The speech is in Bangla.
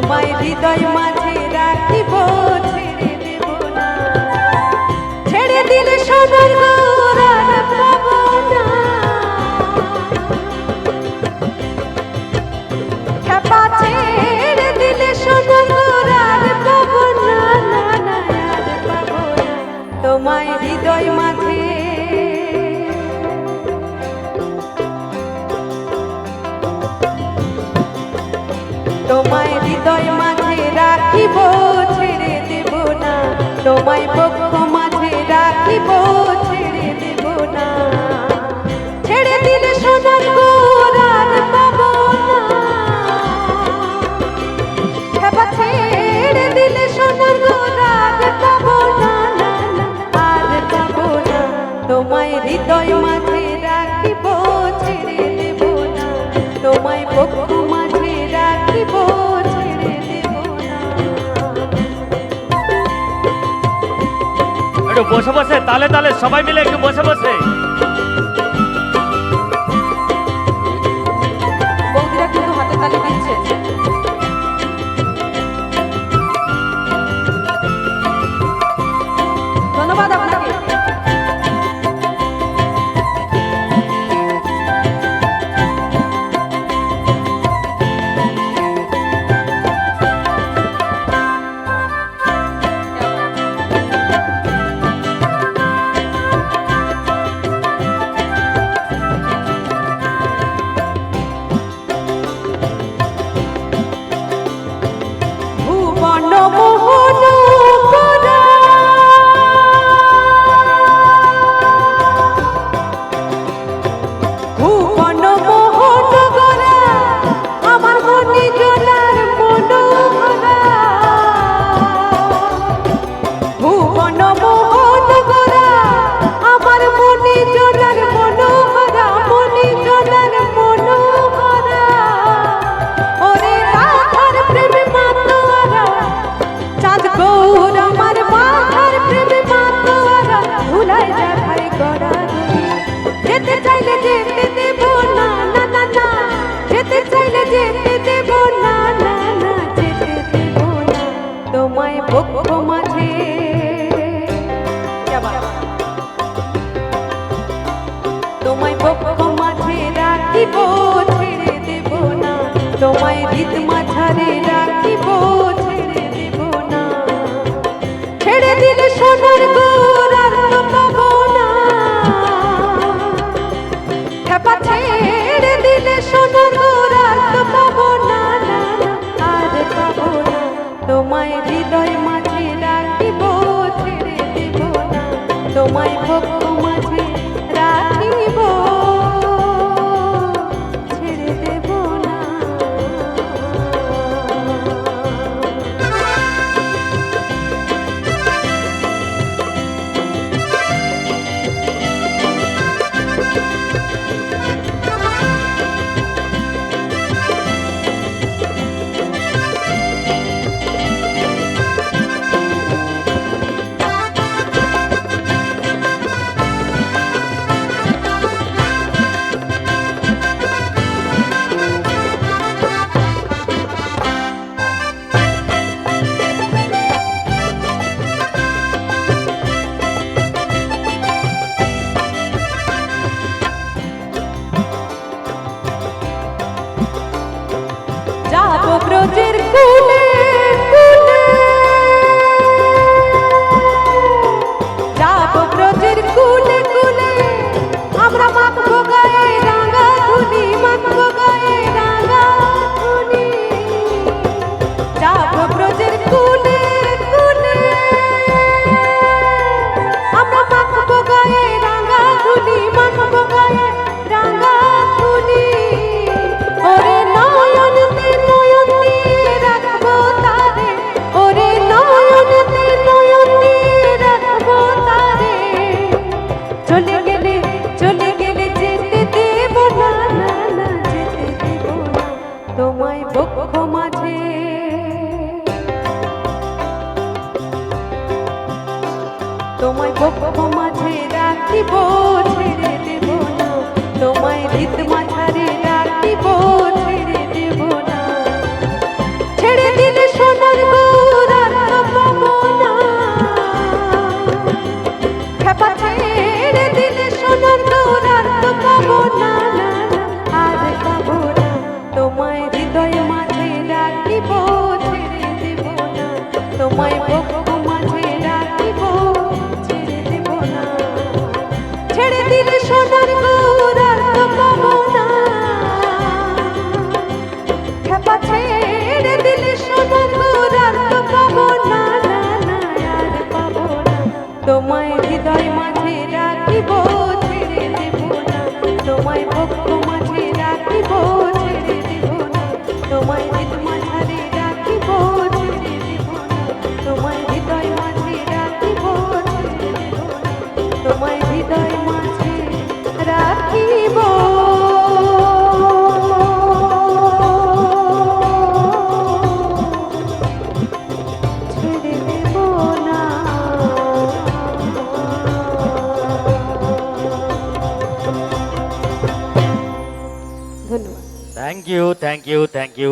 তোমায় হৃদয় মাঝে রাখিব ছেড়ে দেব না। ছেড়ে দিলে সোনার গৌরার পাবো না, খেপা ছেড়ে দিলে সোনার গৌরার পাবো না, না না আর পাবো না তোমায় হৃদয় মাঝে। তোমায় হৃদয় মাঝে রাখিব ছেড়ে দেব না, তোমায় বক্ষ মাঝে রাখিব ছেড়ে দেব না। ছেড়ে দিলে সোনার গৌরার পাবো না, খেপা ছেড়ে দিলে সোনার গৌরার পাবো না, না না আর পাবো না তোমায় হৃদয় মাঝে রাখিব ছেড়ে দেব না, তোমায় বক্ষ মাঝে রাখিব ছেড়ে দেব না। একটু বসে বসে তালে তালে সবাই মিলে একটু বসে বসে বৌদিরা কিন্তু হাতে তালি দিচ্ছে। ধন্যবাদ আপনাকে। ভুবন মোহন করা ভুবন মোহন করা আমার মনে জোনার মনোহরা। ভুবন মোহন করা আমার মনে জোনার মনোহরা, মনে জোনার মনোহরা। ওরে রাধার প্রেমে মাতোয়ারা, চাঁদ গৌর আমার মাথার প্রেমে মাতোয়ারা। ভুলাই যায় ভাই গড়া যেতে চাইলে যেতে দেব না, না না না যেতে চাইলে যেতে দেব না, না না যেতে দেব না তোমায় বক্ষ মাঝে। তোমায় বক্ষ মাঝে রাখিব ছেড়ে দেব না, তোমায় হৃদ মাঝারে রাখিব ছেড়ে দেব না। ছেড়ে দিলে সোনার গৌরার তো পাবো না, খেপা ছেড়ে দিলে সোনার গৌরার তো পাবো না, না না আর পাবো না তোমায় হৃদয় মাঝে রাখিব ছেড়ে দেব না, তোমায় বক্ষ মাঝে রাখিব ছেড়ে দেব না। যাবো ব্রজের কুলে কুলে, যাবো ব্রজের কুলে কুলে, আমরা মাখবো গায়ে রাঙা ধুলি, মাখবো গায়ে রাঙা ধুলি। যাবো ব্রজের কুলে কুলে, আমরা মাখবো গায়ে রাঙা ধুলি, মাখবো গায়ে রাঙা ধুলি। ওরে নয়নতে নয়নতে রাখবো তারে, ওরে নয়নতে নয়নতে রাখবো তারে। চলে গেলে যেতে দেব না, না না যেতে দেব না তোমায় বক্ষ মাঝে। তোমায় বক্ষ মাঝে রাখিব ছেড়ে দেব না, তোমায় হৃদ মাঝারে রাখিব ছেড়ে দেব না। ছেড়ে দিলে you thank you thank you